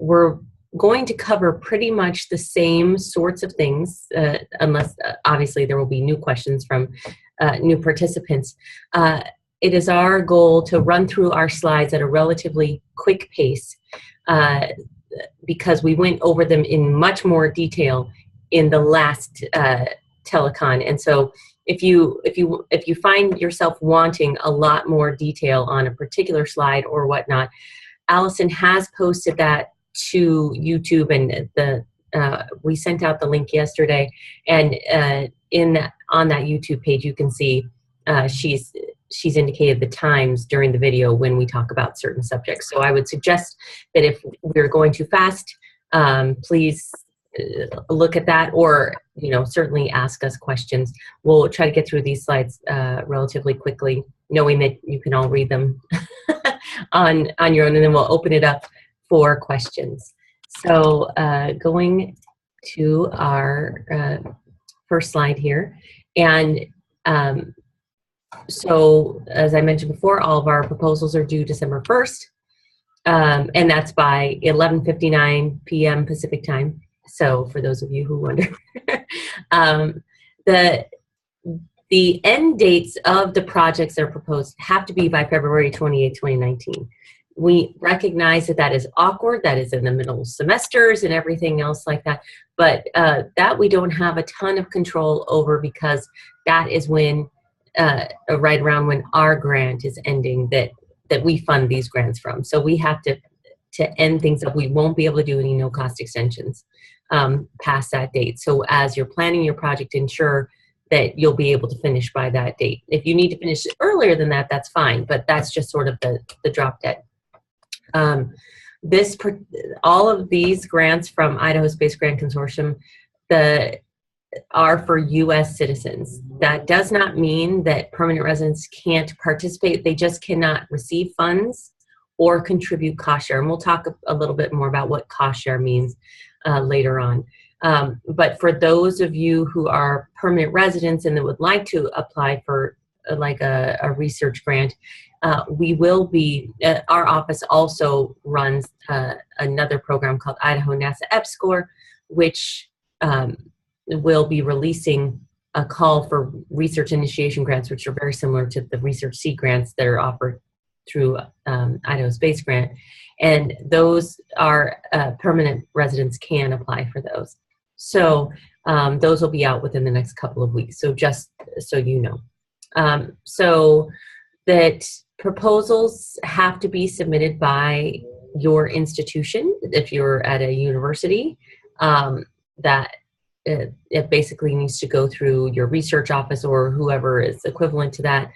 we're going to cover pretty much the same sorts of things, unless obviously there will be new questions from new participants. It is our goal to run through our slides at a relatively quick pace because we went over them in much more detail in the last telecon. And so if you find yourself wanting a lot more detail on a particular slide or whatnot, Allison has posted that to YouTube, and we sent out the link yesterday, and on that YouTube page you can see she's indicated the times during the video when we talk about certain subjects. So I would suggest that if we're going too fast, please look at that, or certainly ask us questions. We'll try to get through these slides relatively quickly, knowing that you can all read them on your own, and then we'll open it up for questions. So going to our first slide here, and so as I mentioned before, all of our proposals are due December 1st, and that's by 11:59 p.m. Pacific time. So for those of you who wonder, the end dates of the projects that are proposed have to be by February 28, 2019. We recognize that that is awkward, that is in the middle semesters and everything else like that, but that we don't have a ton of control over, because that is when, right around when our grant is ending that we fund these grants from. So we have to end things up. We won't be able to do any no-cost extensions past that date. So as you're planning your project, ensure that you'll be able to finish by that date. If you need to finish earlier than that, that's fine, but that's just sort of the drop dead. All of these grants from Idaho Space Grant Consortium are for U.S. citizens. That does not mean that permanent residents can't participate. They just cannot receive funds or contribute cost share. And we'll talk a little bit more about what cost share means later on. But for those of you who are permanent residents and that would like to apply for like a research grant, we will be, our office also runs another program called Idaho NASA EPSCoR, which will be releasing a call for research initiation grants, which are very similar to the Research Seed grants that are offered through Idaho Space Grant. And those are, permanent residents can apply for those. So those will be out within the next couple of weeks. So just so you know. So that proposals have to be submitted by your institution. If you're at a university, that it basically needs to go through your research office or whoever is equivalent to that,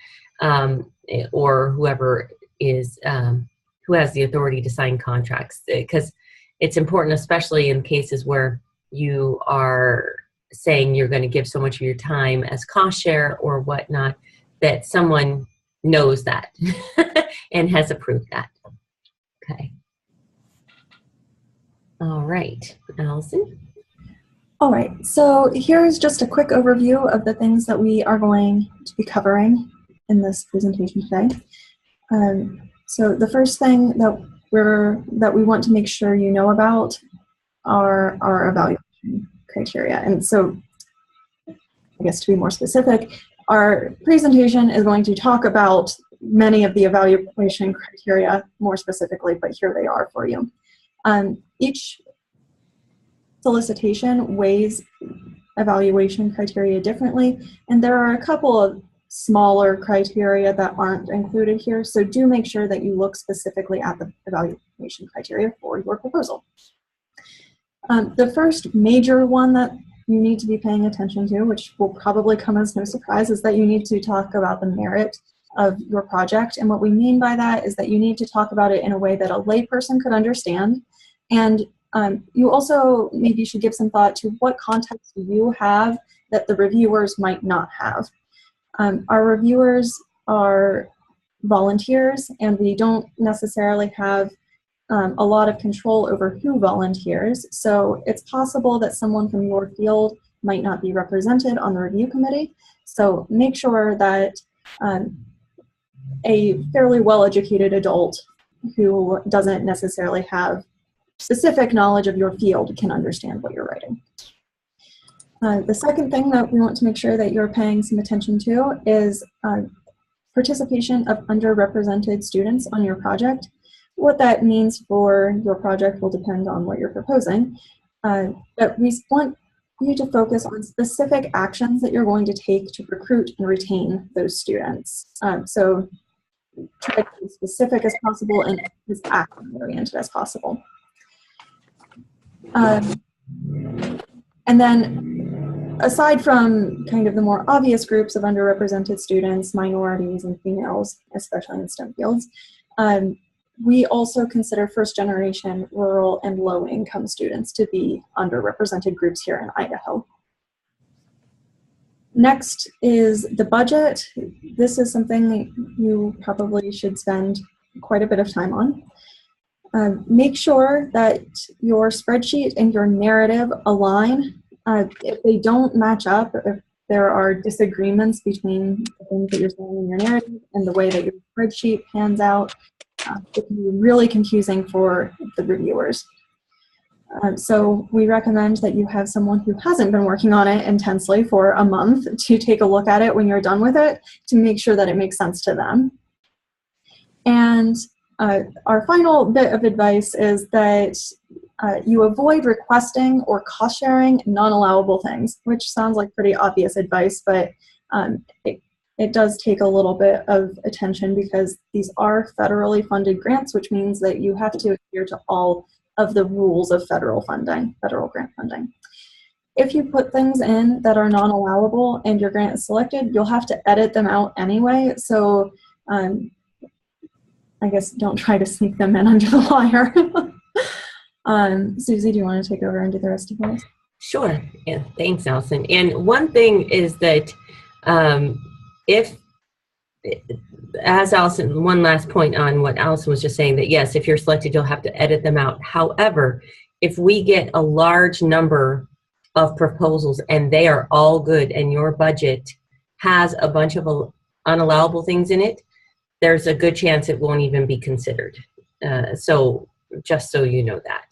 or whoever is who has the authority to sign contracts, because it's important, especially in cases where you are saying you're going to give so much of your time as cost share or whatnot, that someone knows that and has approved that. Okay. All right, Allison. All right, so here's just a quick overview of the things that we are going to be covering in this presentation today. So the first thing that we want to make sure you know about are our evaluation criteria. And so, I guess to be more specific, our presentation is going to talk about many of the evaluation criteria more specifically, but here they are for you. Each solicitation weighs evaluation criteria differently, and there are a couple of smaller criteria that aren't included here, so do make sure that you look specifically at the evaluation criteria for your proposal. The first major one that you need to be paying attention to, which will probably come as no surprise, is that you need to talk about the merit of your project. And what we mean by that is that you need to talk about it in a way that a layperson could understand. And you also maybe should give some thought to what context you have that the reviewers might not have. Our reviewers are volunteers, and we don't necessarily have a lot of control over who volunteers. So it's possible that someone from your field might not be represented on the review committee. So make sure that a fairly well-educated adult who doesn't necessarily have specific knowledge of your field can understand what you're writing. The second thing that we want to make sure that you're paying some attention to is participation of underrepresented students on your project. What that means for your project will depend on what you're proposing, but we want you to focus on specific actions that you're going to take to recruit and retain those students. So try to be as specific as possible and as action-oriented as possible. And then aside from kind of the more obvious groups of underrepresented students, minorities, and females, especially in STEM fields, we also consider first-generation rural and low-income students to be underrepresented groups here in Idaho. Next is the budget. This is something you probably should spend quite a bit of time on. Make sure that your spreadsheet and your narrative align. If they don't match up, if there are disagreements between the things that you're saying in your narrative and the way that your spreadsheet pans out, it can be really confusing for the reviewers. So we recommend that you have someone who hasn't been working on it intensely for a month to take a look at it when you're done with it to make sure that it makes sense to them. And our final bit of advice is that you avoid requesting or cost sharing non-allowable things, which sounds like pretty obvious advice, but it does take a little bit of attention because these are federally funded grants, which means that you have to adhere to all of the rules of federal funding, federal grant funding. If you put things in that are non-allowable and your grant is selected, you'll have to edit them out anyway. So I guess don't try to sneak them in under the wire. Susie, do you want to take over and do the rest of those? Sure. Yeah. Thanks, Allison. And one thing is that as Allison, one last point on what Allison was just saying, that yes, if you're selected, you'll have to edit them out. However, if we get a large number of proposals and they are all good and your budget has a bunch of unallowable things in it, there's a good chance it won't even be considered. So just so you know that.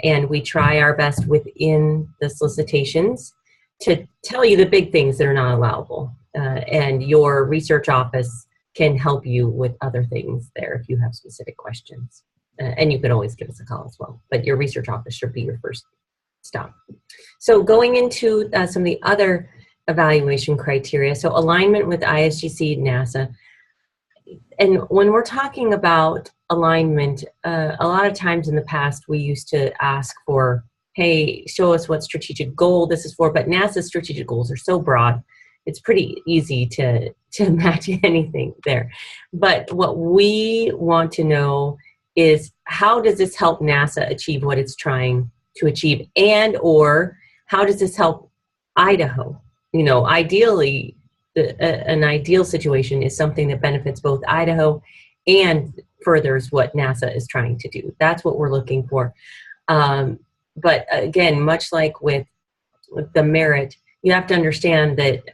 And we try our best within the solicitations to tell you the big things that are not allowable. And your research office can help you with other things there if you have specific questions. And you could always give us a call as well, but your research office should be your first stop. So going into some of the other evaluation criteria, so alignment with ISGC, NASA. And when we're talking about alignment, a lot of times in the past we used to ask for, hey, show us what strategic goal this is for, but NASA's strategic goals are so broad, it's pretty easy to match anything there. But what we want to know is, how does this help NASA achieve what it's trying to achieve, and or how does this help Idaho? You know, ideally, an ideal situation is something that benefits both Idaho and furthers what NASA is trying to do. That's what we're looking for. But again, much like with the merit, you have to understand that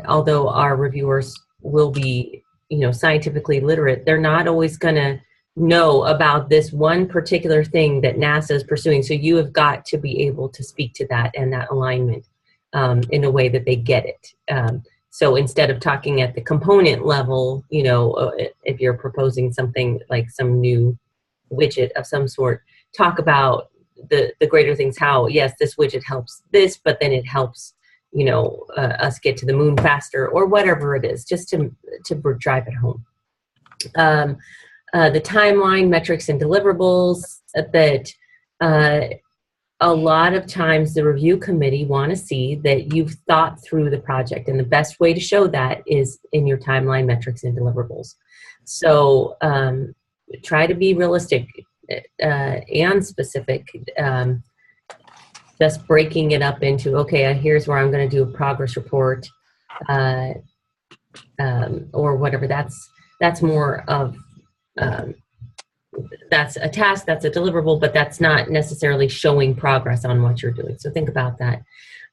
although our reviewers will be, you know, scientifically literate, they're not always going to know about this one particular thing that NASA is pursuing. So you have got to be able to speak to that and that alignment in a way that they get it. So instead of talking at the component level, you know, if you're proposing something like some new widget of some sort, talk about the greater things, how, yes, this widget helps this, but then it helps, you know, us get to the moon faster, or whatever it is, just to drive it home. The timeline, metrics, and deliverables, that a lot of times the review committee want to see that you've thought through the project, and the best way to show that is in your timeline, metrics, and deliverables. So try to be realistic and specific. Just breaking it up into, okay, here's where I'm going to do a progress report, or whatever. That's more of that's a task, that's a deliverable, but that's not necessarily showing progress on what you're doing. So think about that.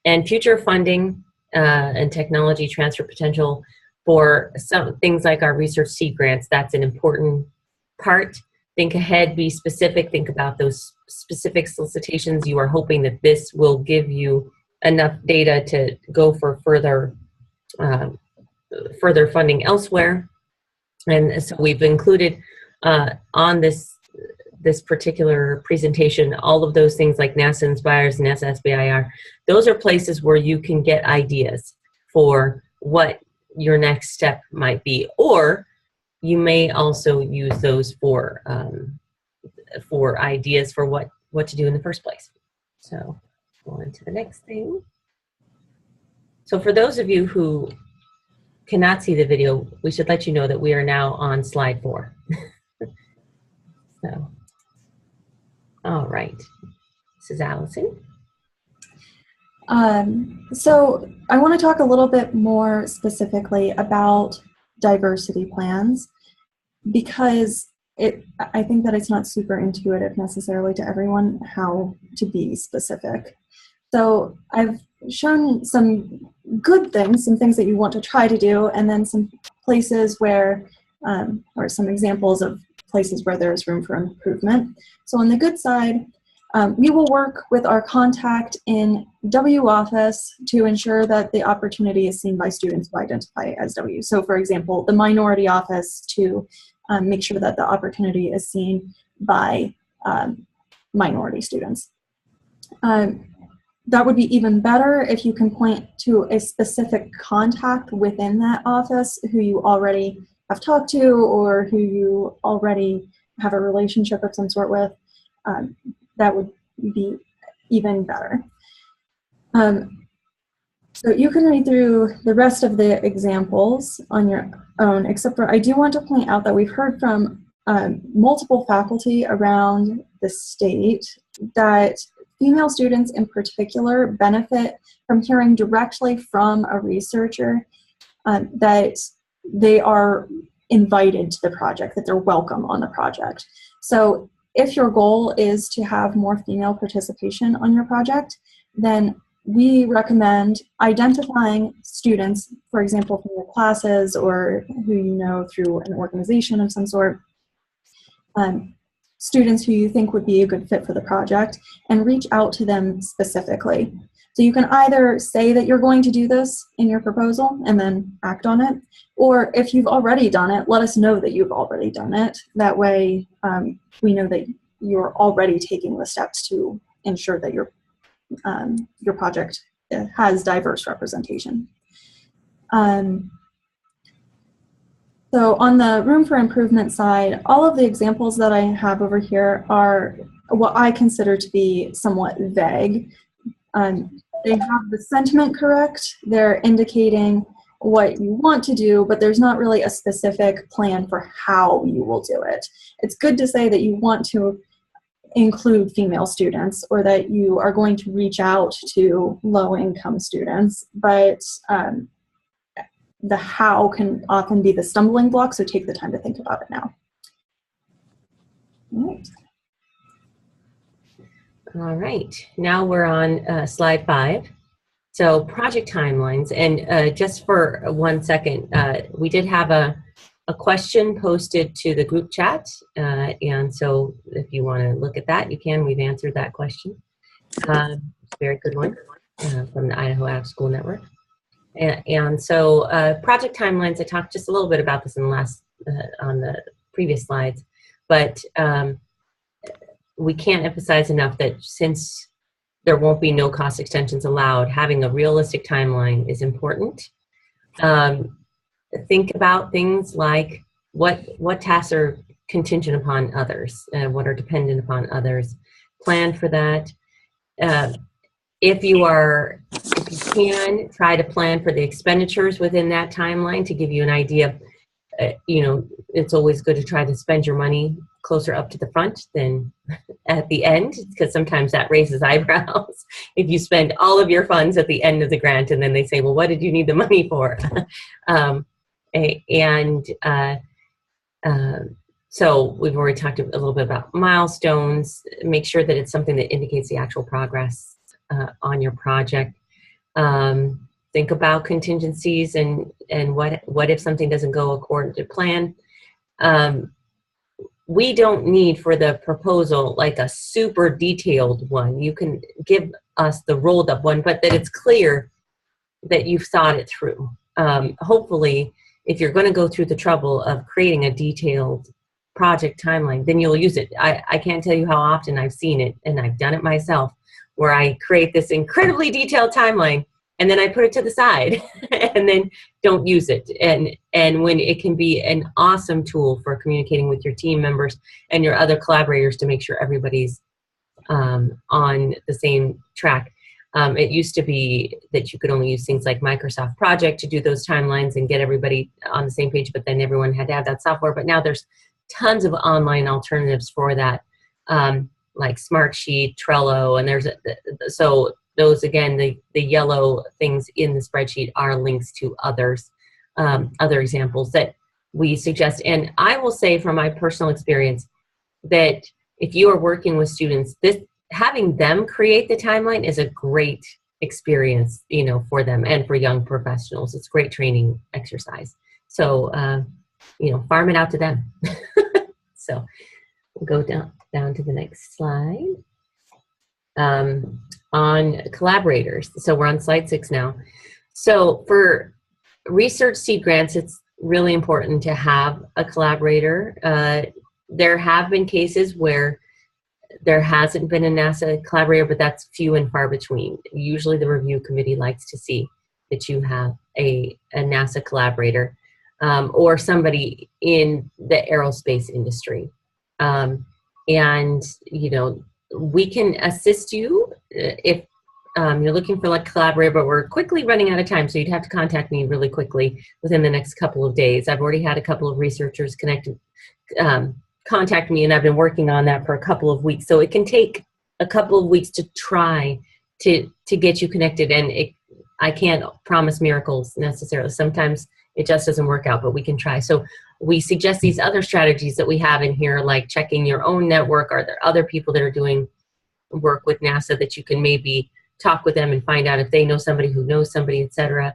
And future funding and technology transfer potential for some things like our research seed grants, that's an important part. think ahead, be specific, think about those specific solicitations. You are hoping that this will give you enough data to go for further funding elsewhere. And so we've included on this particular presentation all of those things like NASA Inspires, NASA SBIR. Those are places where you can get ideas for what your next step might be, or you may also use those for ideas for what to do in the first place. So go on to the next thing. So for those of you who cannot see the video, we should let you know that we are now on slide 4. So, all right, this is Allison. So I want to talk a little bit more specifically about diversity plans, because I think that it's not super intuitive necessarily to everyone how to be specific. So I've shown some good things, some things that you want to try to do, and then some places where, or some examples of places where there's room for improvement. So on the good side, we will work with our contact in W office to ensure that the opportunity is seen by students who identify as W. So for example, the minority office to make sure that the opportunity is seen by minority students. That would be even better if you can point to a specific contact within that office who you already have talked to or who you already have a relationship of some sort with. That would be even better. So you can read through the rest of the examples on your own, except for I do want to point out that we've heard from multiple faculty around the state that female students in particular benefit from hearing directly from a researcher that they are invited to the project, that they're welcome on the project. So if your goal is to have more female participation on your project, then we recommend identifying students, for example, from your classes or who you know through an organization of some sort, students who you think would be a good fit for the project, and reach out to them specifically. So you can either say that you're going to do this in your proposal and then act on it, or if you've already done it, let us know that you've already done it. That way we know that you're already taking the steps to ensure that your project has diverse representation. So on the room for improvement side, all of the examples that I have over here are what I consider to be somewhat vague. They have the sentiment correct. They're indicating what you want to do, but there's not really a specific plan for how you will do it. It's good to say that you want to include female students or that you are going to reach out to low-income students, but the how can often be the stumbling block, so take the time to think about it now. All right. All right, now we're on slide 5. So project timelines, and just for 1 second, we did have a question posted to the group chat, and so if you want to look at that, you can. We've answered that question. Very good one from the Idaho Ag School Network. And so project timelines, I talked just a little bit about this in the last, on the previous slides, but we can't emphasize enough that since there won't be no cost extensions allowed, having a realistic timeline is important. Think about things like what tasks are contingent upon others, what are dependent upon others. Plan for that. If you can, try to plan for the expenditures within that timeline to give you an idea. You know, it's always good to try to spend your money closer up to the front than at the end, because sometimes that raises eyebrows. If you spend all of your funds at the end of the grant and then they say, well, what did you need the money for? So we've already talked a little bit about milestones. Make sure that it's something that indicates the actual progress on your project. Think about contingencies and what if something doesn't go according to plan. we don't need for the proposal like a super detailed one. You can give us the rolled up one, but that it's clear that you've thought it through. Hopefully, if you're going to go through the trouble of creating a detailed project timeline, then you'll use it. I can't tell you how often I've seen it, and I've done it myself, where I create this incredibly detailed timeline, and then I put it to the side and then don't use it. And when it can be an awesome tool for communicating with your team members and your other collaborators to make sure everybody's on the same track. It used to be that you could only use things like Microsoft Project to do those timelines and get everybody on the same page, but then everyone had to have that software. But now there's tons of online alternatives for that, like Smartsheet, Trello, and so those, again, the yellow things in the spreadsheet are links to other examples that we suggest. And I will say from my personal experience that if you are working with students, having them create the timeline is a great experience, for them and for young professionals. It's a great training exercise. So, farm it out to them. So we'll go down to the next slide. On collaborators. So we're on slide 6 now. So for research seed grants, it's really important to have a collaborator. There have been cases where there hasn't been a NASA collaborator, but that's few and far between. Usually the review committee likes to see that you have a NASA collaborator or somebody in the aerospace industry. We can assist you if you're looking for like a collaborator, but we're quickly running out of time, so you'd have to contact me really quickly within the next couple of days. I've already had a couple of researchers contact me, and I've been working on that for a couple of weeks. So it can take a couple of weeks to try to get you connected, and I can't promise miracles necessarily. Sometimes it just doesn't work out, but we can try. So we suggest these other strategies that we have in here, like checking your own network. Are there other people that are doing work with NASA that you can maybe talk with them and find out if they know somebody who knows somebody, etc.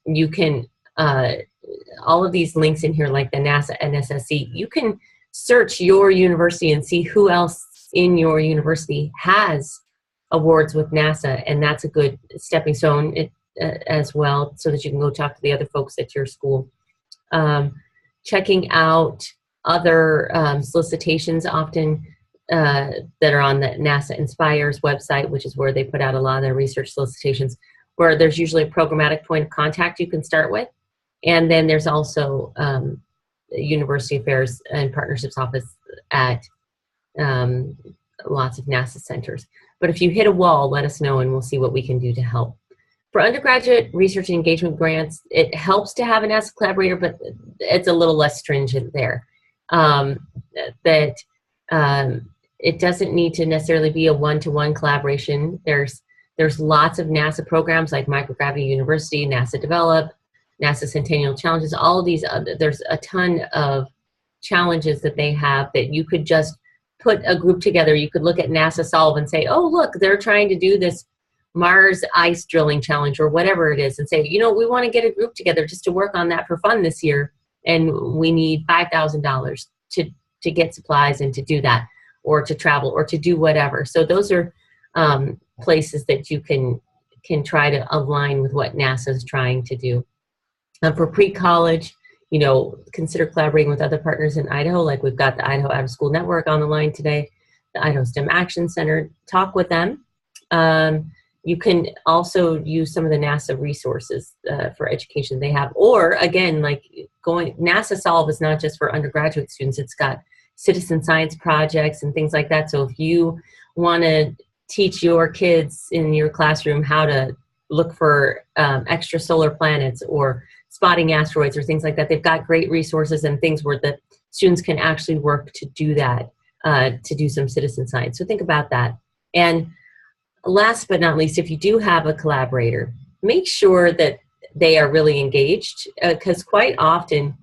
You can, all of these links in here, like the NASA NSSC, you can search your university and see who else in your university has awards with NASA, and that's a good stepping stone as well, so that you can go talk to the other folks at your school. Checking out other solicitations often that are on the NASA Inspires website, which is where they put out a lot of their research solicitations, where there's usually a programmatic point of contact you can start with. And then there's also University Affairs and Partnerships Office at lots of NASA centers. But if you hit a wall, let us know and we'll see what we can do to help. For undergraduate research and engagement grants, it helps to have a NASA collaborator, but it's a little less stringent there. It doesn't need to necessarily be a one-to-one collaboration. There's lots of NASA programs like Microgravity University, NASA Develop, NASA Centennial Challenges, all of these, there's a ton of challenges that they have that you could just put a group together. You could look at NASA Solve and say, oh, look, they're trying to do this Mars ice drilling challenge or whatever it is, and say, we want to get a group together just to work on that for fun this year, and we need $5,000 to get supplies and to do that, or to travel, or to do whatever. So those are places that you can try to align with what NASA is trying to do. For pre-college, consider collaborating with other partners in Idaho, like we've got the Idaho Out of School Network on the line today, the Idaho STEM Action Center. Talk with them. You can also use some of the NASA resources for education they have. Or again, like NASA Solve is not just for undergraduate students. It's got citizen science projects and things like that. So if you want to teach your kids in your classroom how to look for extrasolar planets or spotting asteroids or things like that, they've got great resources and things where the students can actually work to do that, to do some citizen science. So think about that. And last but not least, if you do have a collaborator, make sure that they are really engaged, because quite often,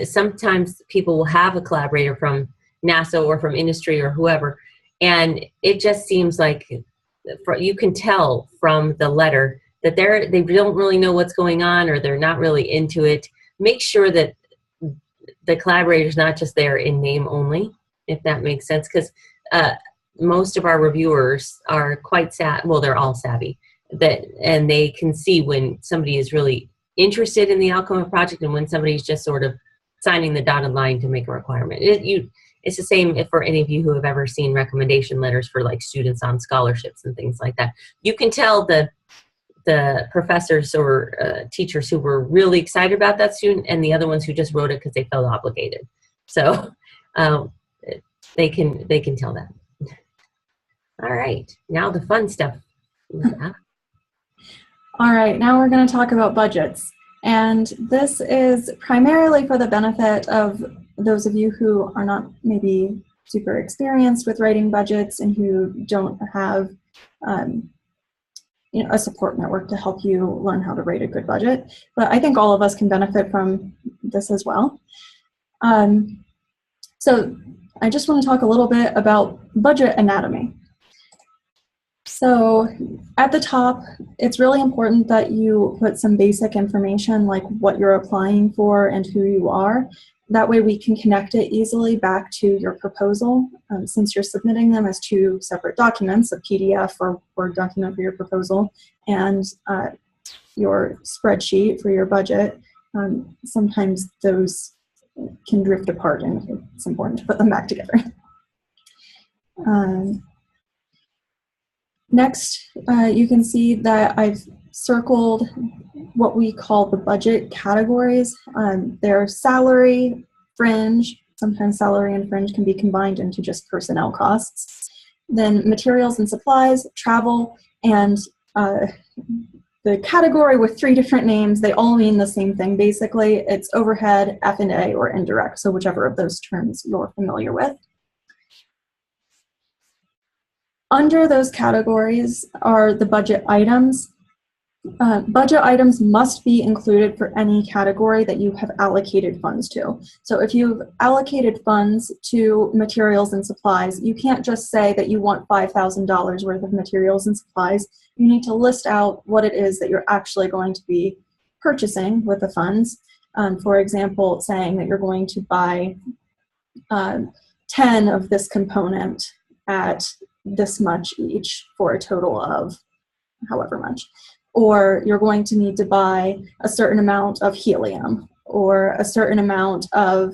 sometimes people will have a collaborator from NASA or from industry or whoever, and it just seems like you can tell from the letter that they don't really know what's going on, or they're not really into it. Make sure that the collaborator's not just there in name only, if that makes sense, because most of our reviewers are quite well, they're all savvy, and they can see when somebody is really interested in the outcome of a project and when somebody's just sort of signing the dotted line to make a requirement. It's the same if for any of you who have ever seen recommendation letters for like students on scholarships and things like that. You can tell the professors or teachers who were really excited about that student and the other ones who just wrote it because they felt obligated. So they can tell that. All right, now the fun stuff. All right, now we're going to talk about budgets. And this is primarily for the benefit of those of you who are not maybe super experienced with writing budgets and who don't have a support network to help you learn how to write a good budget. But I think all of us can benefit from this as well. So I just want to talk a little bit about budget anatomy. So at the top, it's really important that you put some basic information like what you're applying for and who you are. That way we can connect it easily back to your proposal. Since you're submitting them as two separate documents, a PDF or Word document for your proposal and your spreadsheet for your budget, sometimes those can drift apart and it's important to put them back together. Next, you can see that I've circled what we call the budget categories. They're salary, fringe. Sometimes salary and fringe can be combined into just personnel costs. Then materials and supplies, travel, and the category with 3 different names, they all mean the same thing. Basically, it's overhead, F&A, or indirect, so whichever of those terms you're familiar with. Under those categories are the budget items. Budget items must be included for any category that you have allocated funds to. So if you've allocated funds to materials and supplies, you can't just say that you want $5,000 worth of materials and supplies. You need to list out what it is that you're actually going to be purchasing with the funds. For example, saying that you're going to buy 10 of this component at this much each for a total of however much. Or you're going to need to buy a certain amount of helium or a certain amount of,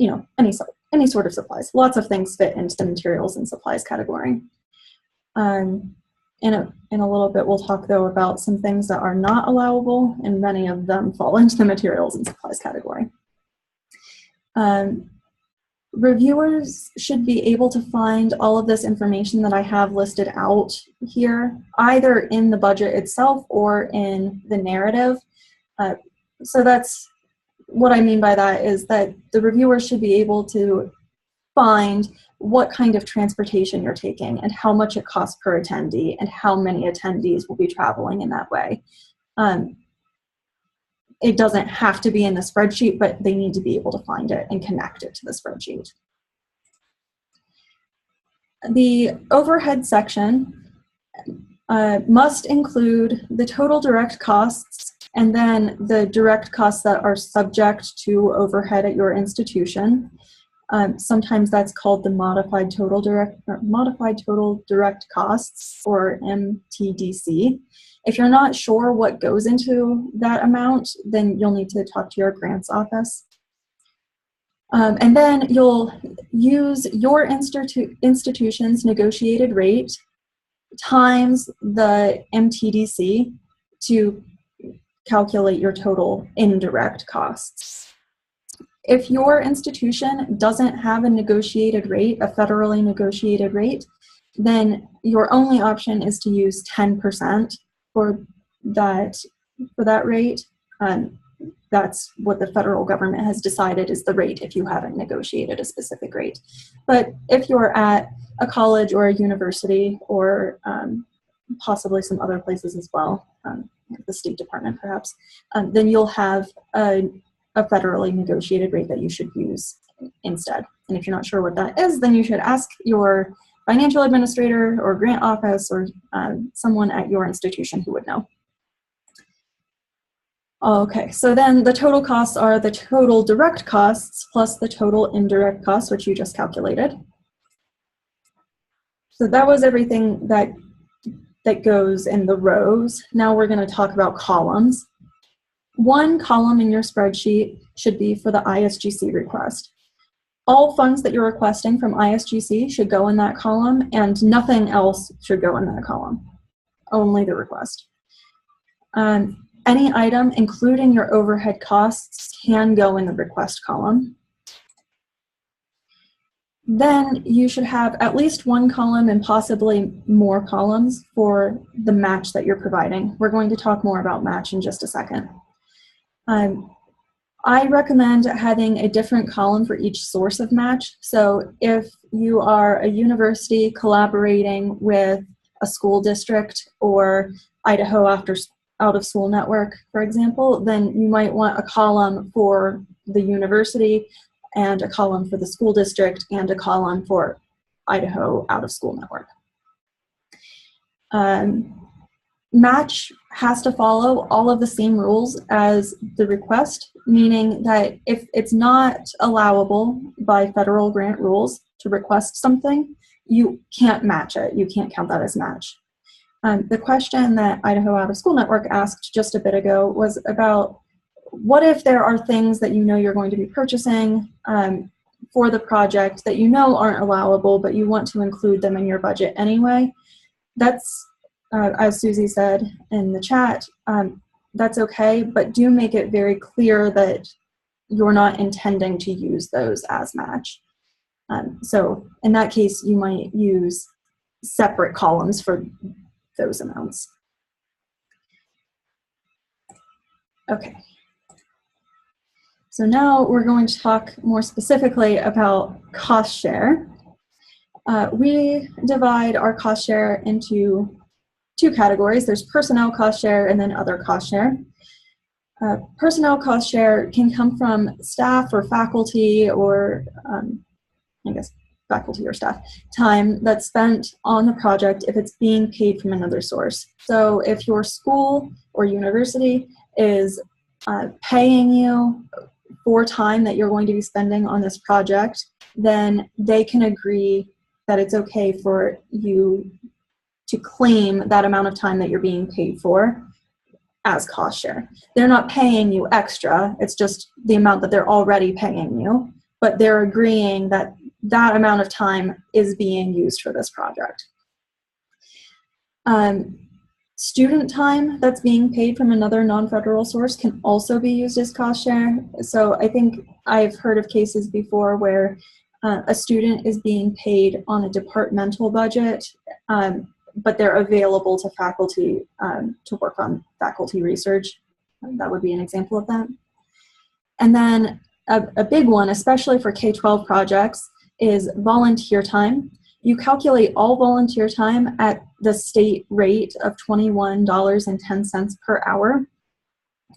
any sort of supplies. Lots of things fit into the materials and supplies category. In a little bit, we'll talk, though, about some things that are not allowable, and many of them fall into the materials and supplies category. Reviewers should be able to find all of this information that I have listed out here, either in the budget itself or in the narrative. So that's what I mean by that, is that the reviewers should be able to find what kind of transportation you're taking and how much it costs per attendee and how many attendees will be traveling in that way. It doesn't have to be in the spreadsheet, but they need to be able to find it and connect it to the spreadsheet. The overhead section must include the total direct costs and then the direct costs that are subject to overhead at your institution. Sometimes that's called the modified total direct costs, or MTDC. If you're not sure what goes into that amount, then you'll need to talk to your grants office. And then you'll use your institution's negotiated rate times the MTDC to calculate your total indirect costs. If your institution doesn't have a negotiated rate, a federally negotiated rate, then your only option is to use 10% for that rate. That's what the federal government has decided is the rate if you haven't negotiated a specific rate. But if you're at a college or a university or possibly some other places as well, the State Department perhaps, then you'll have a federally negotiated rate that you should use instead. And if you're not sure what that is, then you should ask your financial administrator or grant office or someone at your institution who would know. Okay, so then the total costs are the total direct costs plus the total indirect costs, which you just calculated. So that was everything that goes in the rows. Now we're going to talk about columns. One column in your spreadsheet should be for the ISGC request. All funds that you're requesting from ISGC should go in that column, and nothing else should go in that column, only the request. Any item, including your overhead costs, can go in the request column. Then you should have at least one column and possibly more columns for the match that you're providing. We're going to talk more about match in just a second. I recommend having a different column for each source of match. So if you are a university collaborating with a school district or Idaho out of school network, for example, then you might want a column for the university and a column for the school district and a column for Idaho out of school network. Match has to follow all of the same rules as the request, meaning that if it's not allowable by federal grant rules to request something, you can't match it. You can't count that as match. The question that Idaho Out of School Network asked just a bit ago was about what if there are things that you know you're going to be purchasing for the project that you know aren't allowable, but you want to include them in your budget anyway. That's, as Susie said in the chat, that's okay, but do make it very clear that you're not intending to use those as match. So in that case, you might use separate columns for those amounts. Okay. So now we're going to talk more specifically about cost share. We divide our cost share into two categories. There's personnel cost share and then other cost share. Personnel cost share can come from staff or faculty or I guess faculty or staff time that's spent on the project if it's being paid from another source. So if your school or university is paying you for time that you're going to be spending on this project, then they can agree that it's okay for you to claim that amount of time that you're being paid for as cost share. They're not paying you extra, it's just the amount that they're already paying you, but they're agreeing that that amount of time is being used for this project. Student time that's being paid from another non-federal source can also be used as cost share. So I think I've heard of cases before where a student is being paid on a departmental budget, but they're available to faculty to work on faculty research. That would be an example of that. And then a big one, especially for K-12 projects, is volunteer time. You calculate all volunteer time at the state rate of $21.10 per hour.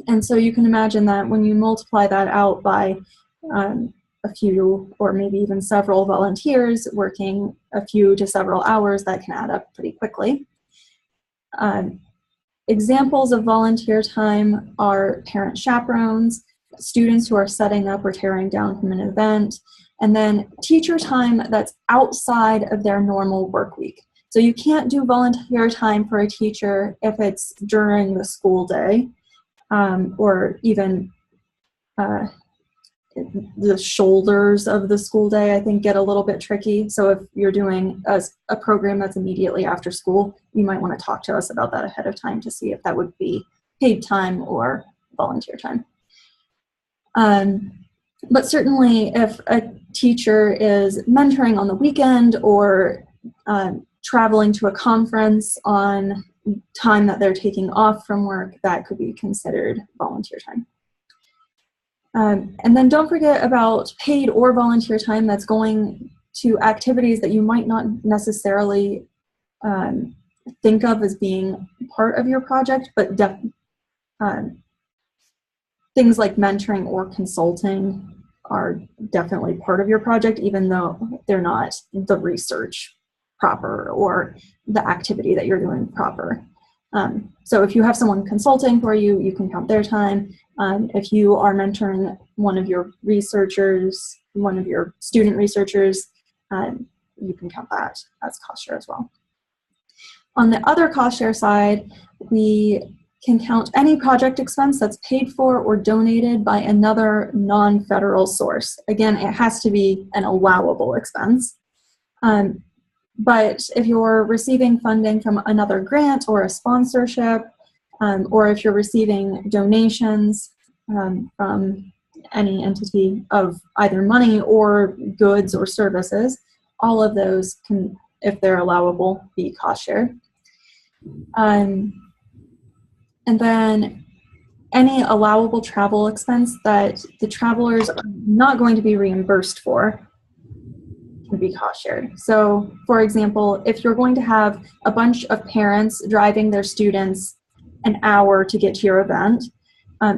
And so you can imagine that when you multiply that out by a few or maybe even several volunteers working a few to several hours, that can add up pretty quickly. Examples of volunteer time are parent chaperones, students who are setting up or tearing down from an event, and then teacher time that's outside of their normal work week. So you can't do volunteer time for a teacher if it's during the school day or even the shoulders of the school day, I think, get a little bit tricky. So if you're doing a program that's immediately after school, you might want to talk to us about that ahead of time to see if that would be paid time or volunteer time. But certainly if a teacher is mentoring on the weekend or traveling to a conference on time that they're taking off from work, that could be considered volunteer time. And then don't forget about paid or volunteer time that's going to activities that you might not necessarily think of as being part of your project, but things like mentoring or consulting are definitely part of your project, even though they're not the research proper or the activity that you're doing proper. So if you have someone consulting for you, you can count their time. If you are mentoring one of your researchers, one of your student researchers, you can count that as cost share as well. On the other cost share side, we can count any project expense that's paid for or donated by another non-federal source. Again, it has to be an allowable expense. But if you're receiving funding from another grant or a sponsorship, or if you're receiving donations from any entity of either money or goods or services, all of those can, if they're allowable, be cost shared. And then any allowable travel expense that the travelers are not going to be reimbursed for can be cost shared. So, for example, if you're going to have a bunch of parents driving their students an hour to get to your event,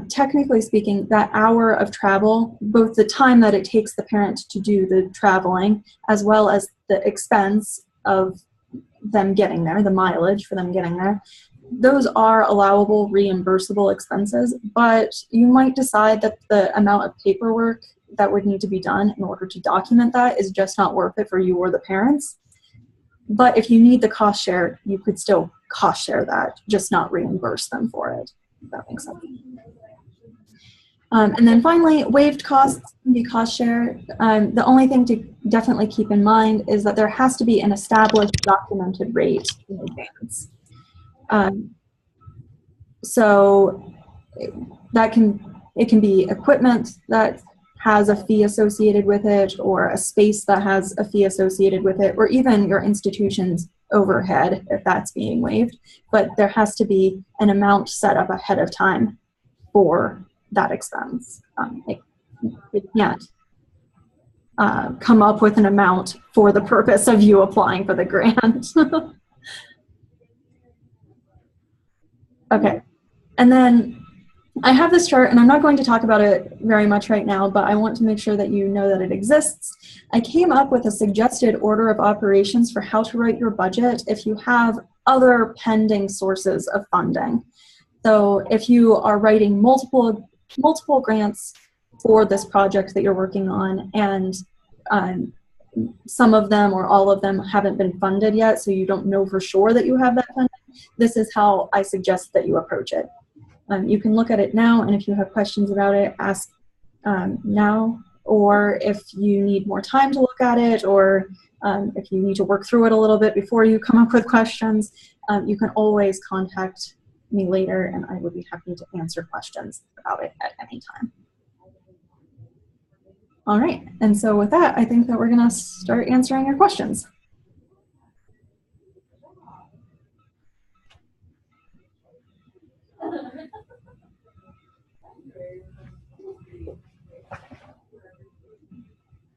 technically speaking, that hour of travel, both the time that it takes the parent to do the traveling, as well as the expense of them getting there, the mileage for them getting there, those are allowable reimbursable expenses, but you might decide that the amount of paperwork that would need to be done in order to document that is just not worth it for you or the parents. But if you need the cost share, you could still cost share that, just not reimburse them for it, if that makes sense. And then finally, waived costs can be cost share. The only thing to definitely keep in mind is that there has to be an established documented rate in advance. So it can be equipment that has a fee associated with it, or a space that has a fee associated with it, or even your institution's overhead if that's being waived. But there has to be an amount set up ahead of time for that expense. It can't come up with an amount for the purpose of you applying for the grant. Okay, and then I have this chart, and I'm not going to talk about it very much right now, but I want to make sure that you know that it exists. I came up with a suggested order of operations for how to write your budget if you have other pending sources of funding. So if you are writing multiple grants for this project that you're working on, and some of them or all of them haven't been funded yet, so you don't know for sure that you have that funding, this is how I suggest that you approach it. You can look at it now, and if you have questions about it, ask now, or if you need more time to look at it, or if you need to work through it a little bit before you come up with questions, you can always contact me later, and I would be happy to answer questions about it at any time. All right, and so with that, I think that we're gonna start answering your questions.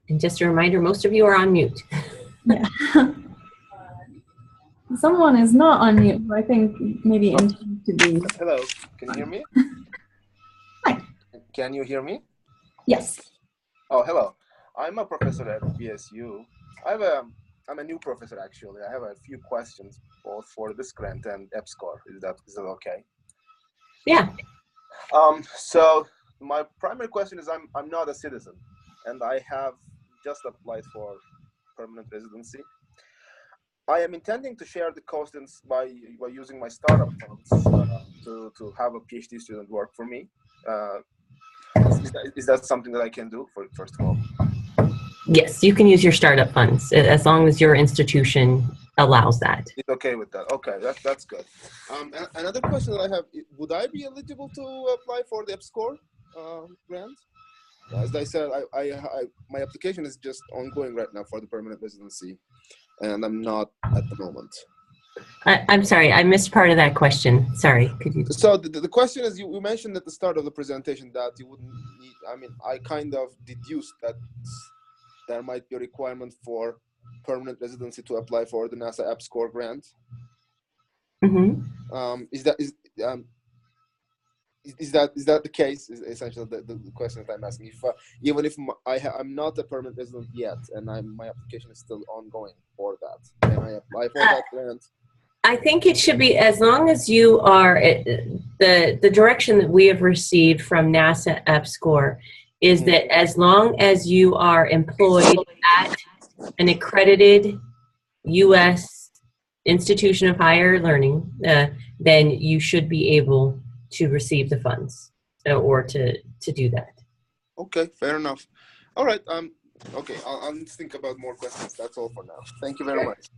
And just a reminder, most of you are on mute. Yeah. Someone is not on mute, who I think maybe intended to be. Hello, can you hear me? Hi. Can you hear me? Yes. Oh, hello. I'm a professor at BSU. I'm a new professor, actually. I have a few questions both for this grant and EPSCoR. Is that okay? Yeah. So my primary question is I'm not a citizen, and I have just applied for permanent residency. I am intending to share the costs by using my startup funds to have a PhD student work for me. Is that something that I can do, first of all? Yes, you can use your startup funds as long as your institution allows that. It's okay with that. Okay, that's good. Another question that I have: would I be eligible to apply for the EPSCoR grant? As I said, my application is just ongoing right now for the permanent residency, and I'm not at the moment. I'm sorry, I missed part of that question. Sorry, could you? So the question is, you mentioned at the start of the presentation that you wouldn't need, I kind of deduced that there might be a requirement for permanent residency to apply for the NASA EPSCoR grant. Mm-hmm. Is that the case? Is essentially the question that I'm asking. If even if I'm not a permanent resident yet, and my application is still ongoing for that, can I apply for that grant? I think it should be, as long as you are, the direction that we have received from NASA EPSCoR is that as long as you are employed at an accredited U.S. institution of higher learning, then you should be able to receive the funds or to do that. Okay, fair enough. All right. Okay, I'll think about more questions. That's all for now. Thank you very much.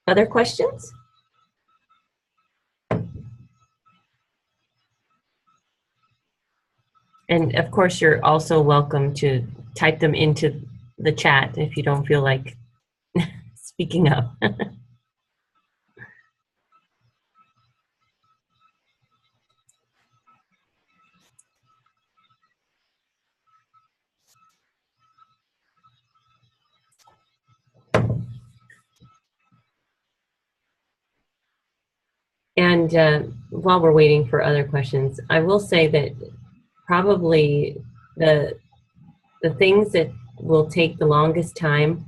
Other questions? And of course, you're also welcome to type them into the chat if you don't feel like speaking up. And while we're waiting for other questions, I will say that probably the things that will take the longest time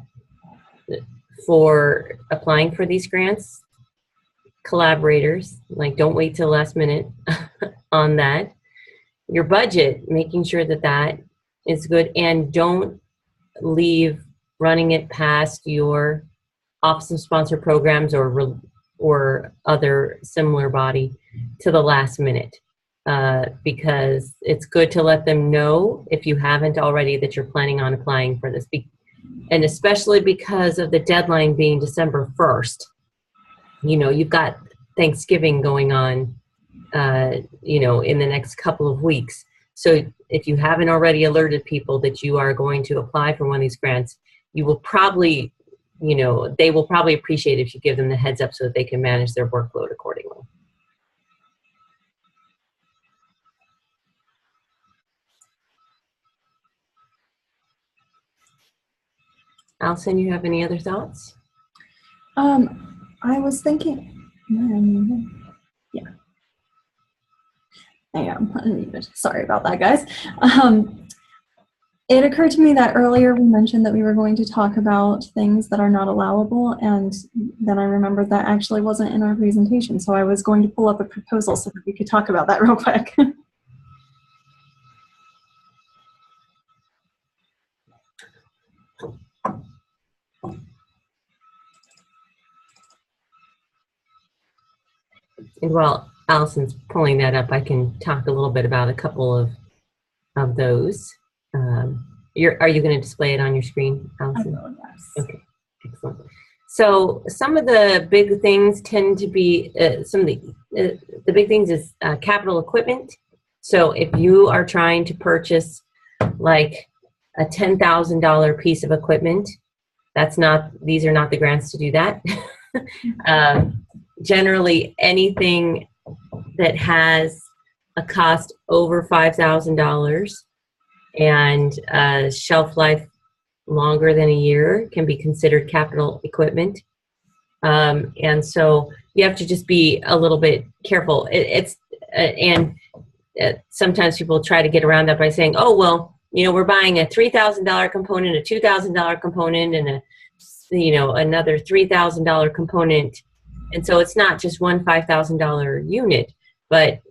for applying for these grants, collaborators, like don't wait till the last minute on that. Your budget, making sure that that is good, and don't leave running it past your Office of Sponsor Programs or other similar body to the last minute, because it's good to let them know, if you haven't already, that you're planning on applying for this. And especially because of the deadline being December 1st, you know, you've got Thanksgiving going on, you know, in the next couple of weeks. So if you haven't already alerted people that you are going to apply for one of these grants, you will probably, you know, they will probably appreciate if you give them the heads up so that they can manage their workload accordingly. Allison, you have any other thoughts? I was thinking, yeah, I am unmuted. Sorry about that, guys. It occurred to me that earlier we mentioned that we were going to talk about things that are not allowable, and then I remembered that actually wasn't in our presentation, so I was going to pull up a proposal so that we could talk about that real quick. And while Allison's pulling that up, I can talk a little bit about a couple of those. Are you going to display it on your screen, Allison? I will, yes. Okay, excellent. So some of the big things tend to be, some of the big things is capital equipment. So if you are trying to purchase like a $10,000 piece of equipment, these are not the grants to do that. Generally, anything that has a cost over $5,000 and a shelf life longer than a year can be considered capital equipment. And so you have to just be a little bit careful. Sometimes people try to get around that by saying, oh, well, you know, we're buying a $3,000 component, a $2,000 component, and another $3,000 component. And so it's not just one $5,000 unit, but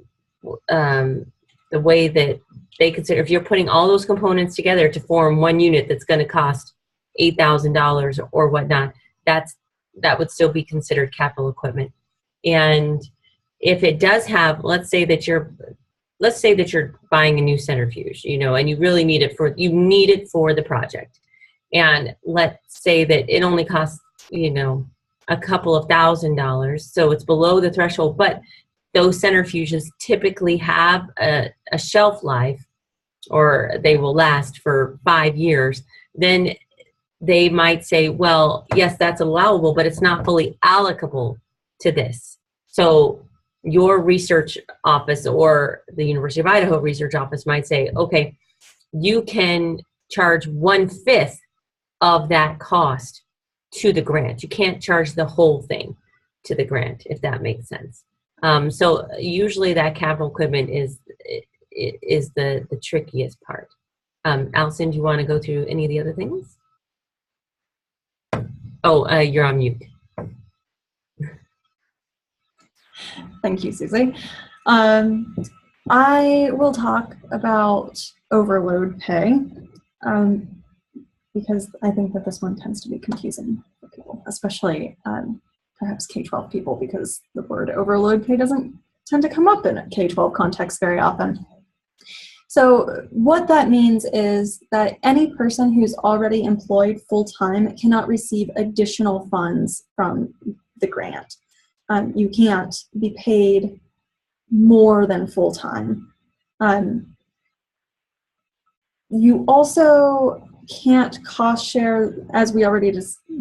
the way that they consider, if you're putting all those components together to form one unit that's going to cost $8,000 or whatnot, that would still be considered capital equipment. And if it does have, let's say that you're buying a new centrifuge, you know, and you really need it for the project. And let's say that it only costs, you know, a couple of $1,000, so it's below the threshold, but those centrifuges typically have a shelf life, or they will last for 5 years, then they might say, well, yes, that's allowable, but it's not fully allocable to this. So your research office or the University of Idaho research office might say, okay, you can charge 1/5 of that cost to the grant. You can't charge the whole thing to the grant, if that makes sense. So usually that capital equipment is the trickiest part. Allison, do you want to go through any of the other things? Oh, you're on mute. Thank you, Susie. I will talk about overload pay because I think that this one tends to be confusing for people, especially perhaps K-12 people, because the word overload pay doesn't tend to come up in a K-12 context very often. So what that means is that any person who's already employed full-time cannot receive additional funds from the grant. You can't be paid more than full-time. You also can't cost share, as we already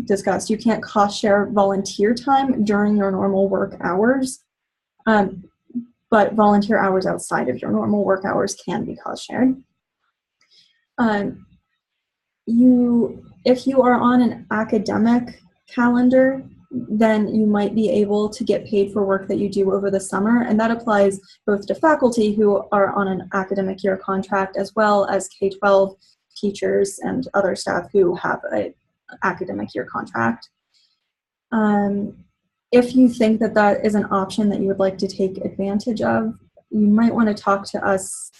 discussed, you can't cost share volunteer time during your normal work hours, but volunteer hours outside of your normal work hours can be cost shared. If you are on an academic calendar, then you might be able to get paid for work that you do over the summer, and that applies both to faculty who are on an academic year contract as well as K-12 teachers and other staff who have an academic year contract. If you think that that is an option that you would like to take advantage of, you might want to talk to us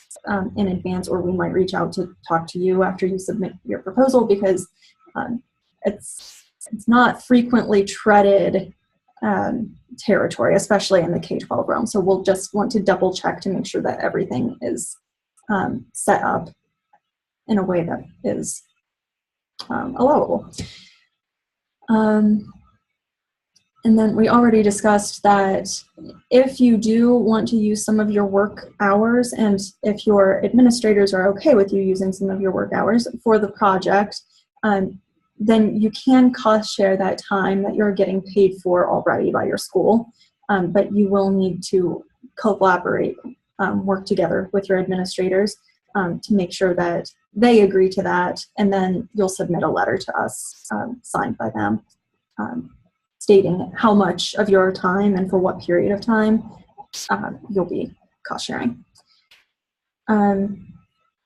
in advance, or we might reach out to talk to you after you submit your proposal, because it's not frequently treaded territory, especially in the K-12 realm. So we'll just want to double check to make sure that everything is set up in a way that is allowable. And then we already discussed that if you do want to use some of your work hours, and if your administrators are okay with you using some of your work hours for the project, then you can cost share that time that you're getting paid for already by your school, but you will need to collaborate, work together with your administrators to make sure that they agree to that, and then you'll submit a letter to us signed by them stating how much of your time and for what period of time you'll be cost sharing.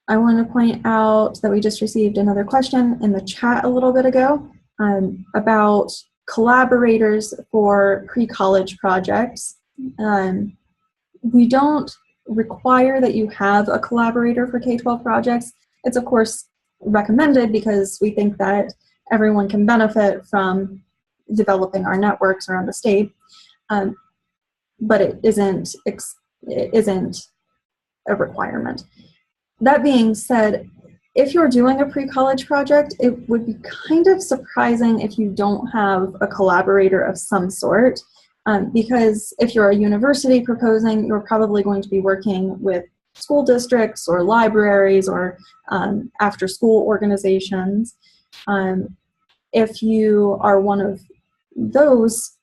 I want to point out that we just received another question in the chat a little bit ago about collaborators for pre-college projects. We don't require that you have a collaborator for K-12 projects. It's of course recommended because we think that everyone can benefit from developing our networks around the state, but it isn't a requirement. That being said, if you're doing a pre-college project, it would be kind of surprising if you don't have a collaborator of some sort, because if you're a university proposing, you're probably going to be working with school districts or libraries or after-school organizations. If you are one of those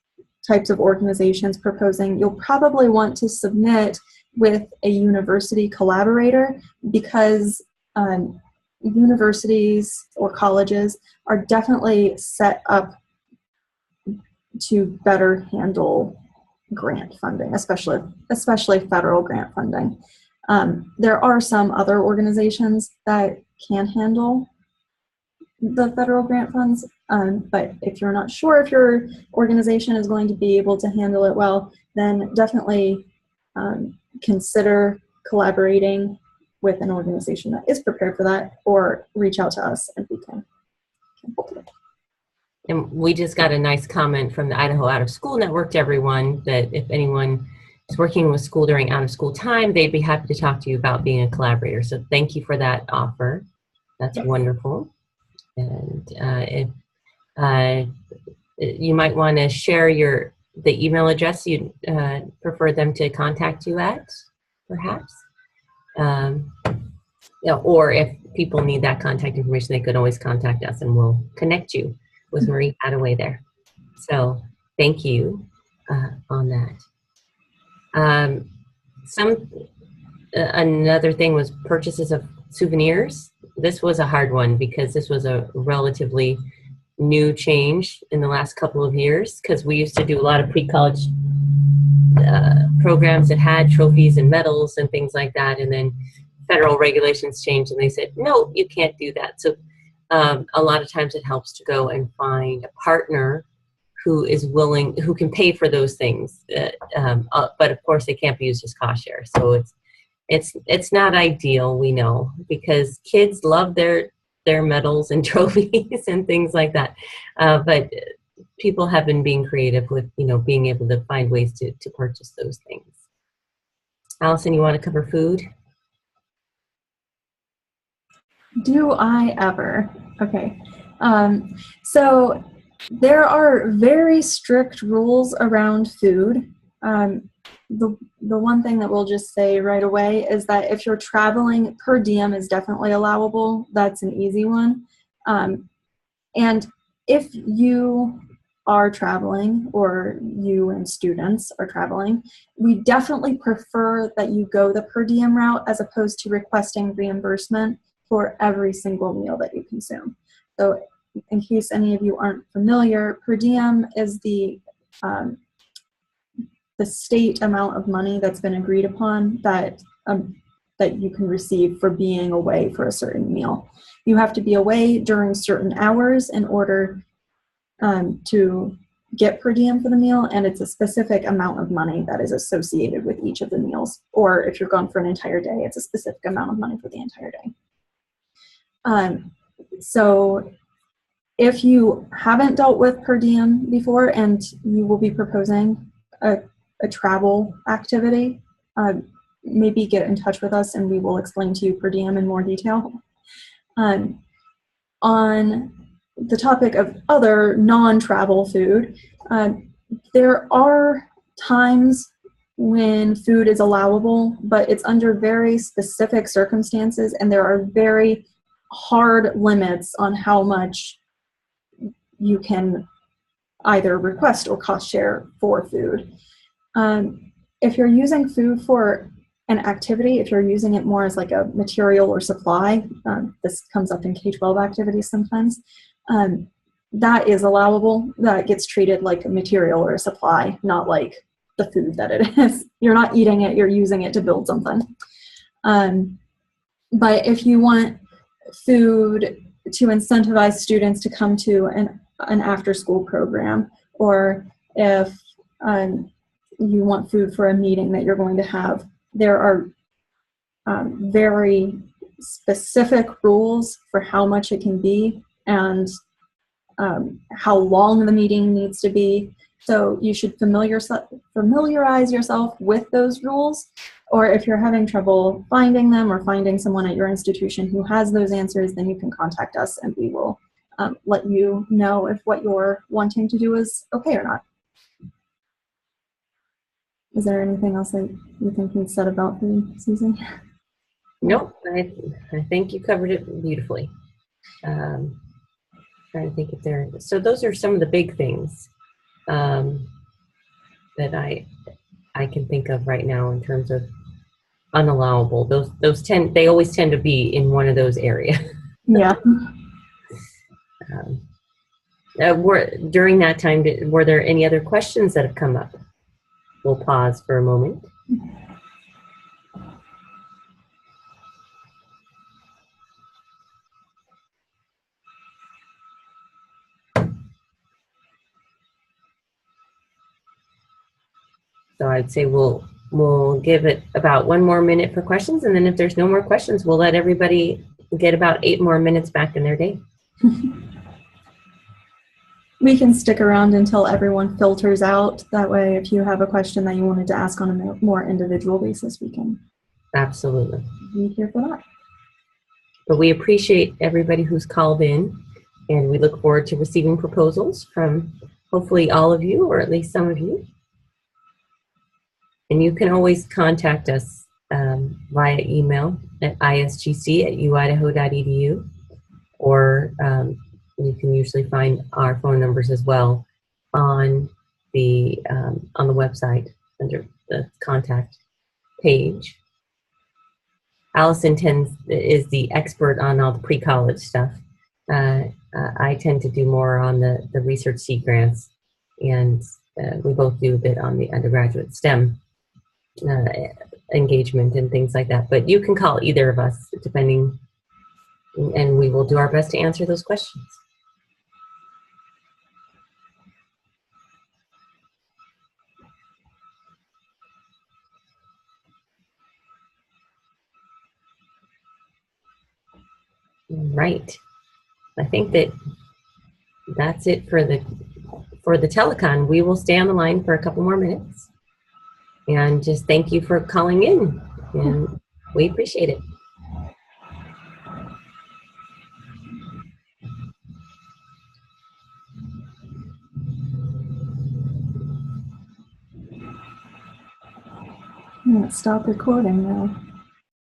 types of organizations proposing, you'll probably want to submit with a university collaborator, because universities or colleges are definitely set up to better handle grant funding, especially federal grant funding. There are some other organizations that can handle the federal grant funds, but if you're not sure if your organization is going to be able to handle it well, then definitely consider collaborating with an organization that is prepared for that, or reach out to us and we can help you. And we just got a nice comment from the Idaho Out of School Network to everyone that if anyone is working with school during out of school time, they'd be happy to talk to you about being a collaborator. So thank you for that offer. That's wonderful. And if you might want to share the email address you'd prefer them to contact you at, perhaps. Or if people need that contact information, they could always contact us and we'll connect you with Marie Attaway there. So thank you on that. Another thing was purchases of souvenirs. This was a hard one because this was a relatively new change in the last couple of years, because we used to do a lot of pre-college programs that had trophies and medals and things like that, and then federal regulations changed and they said, no, you can't do that. So a lot of times it helps to go and find a partner who is willing, who can pay for those things. But of course, they can't be used as cost share. So it's not ideal, we know, because kids love their medals and trophies and things like that. But people have been being creative with, being able to find ways to purchase those things. Allison, you want to cover food? Do I ever? Okay. So there are very strict rules around food. The one thing that we'll just say right away is that if you're traveling, per diem is definitely allowable. That's an easy one. And if you are traveling, or you and students are traveling, we definitely prefer that you go the per diem route as opposed to requesting reimbursement for every single meal that you consume. So in case any of you aren't familiar, per diem is the state amount of money that's been agreed upon that you can receive for being away for a certain meal. You have to be away during certain hours in order to get per diem for the meal, and it's a specific amount of money that is associated with each of the meals. Or if you're gone for an entire day, it's a specific amount of money for the entire day. So if you haven't dealt with per diem before and you will be proposing a travel activity, maybe get in touch with us and we will explain to you per diem in more detail. On the topic of other non-travel food, there are times when food is allowable, but it's under very specific circumstances, and there are very hard limits on how much you can either request or cost share for food. If you're using food for an activity, if you're using it more as like a material or supply, this comes up in K-12 activities sometimes, that is allowable. That gets treated like a material or a supply, not like the food that it is. You're not eating it, you're using it to build something. But if you want food to incentivize students to come to an after-school program, or if you want food for a meeting that you're going to have, there are very specific rules for how much it can be and how long the meeting needs to be. So you should familiarize yourself with those rules, or if you're having trouble finding them or finding someone at your institution who has those answers, then you can contact us and we will let you know if what you're wanting to do is okay or not. Is there anything else that you think we've said about food, Susan? Nope, I think you covered it beautifully. Trying to think if there. So those are some of the big things that I can think of right now in terms of unallowable. They always tend to be in one of those areas. Yeah. During that time, were there any other questions that have come up? We'll pause for a moment. So I'd say we'll give it about 1 more minute for questions, and then if there's no more questions, we'll let everybody get about 8 more minutes back in their day. We can stick around until everyone filters out. That way, if you have a question that you wanted to ask on a more individual basis, we can Absolutely be here for that. But we appreciate everybody who's called in, and we look forward to receiving proposals from hopefully all of you, or at least some of you. And you can always contact us via email at isgc@uidaho.edu, or you can usually find our phone numbers as well on the website under the contact page. Allison is the expert on all the pre-college stuff. I tend to do more on the research seed grants, and we both do a bit on the undergraduate STEM engagement and things like that. But you can call either of us depending and we will do our best to answer those questions. Right. I think that's it for the telecon. We will stay on the line for a couple more minutes. And just thank you for calling in. And we appreciate it. Stop recording now.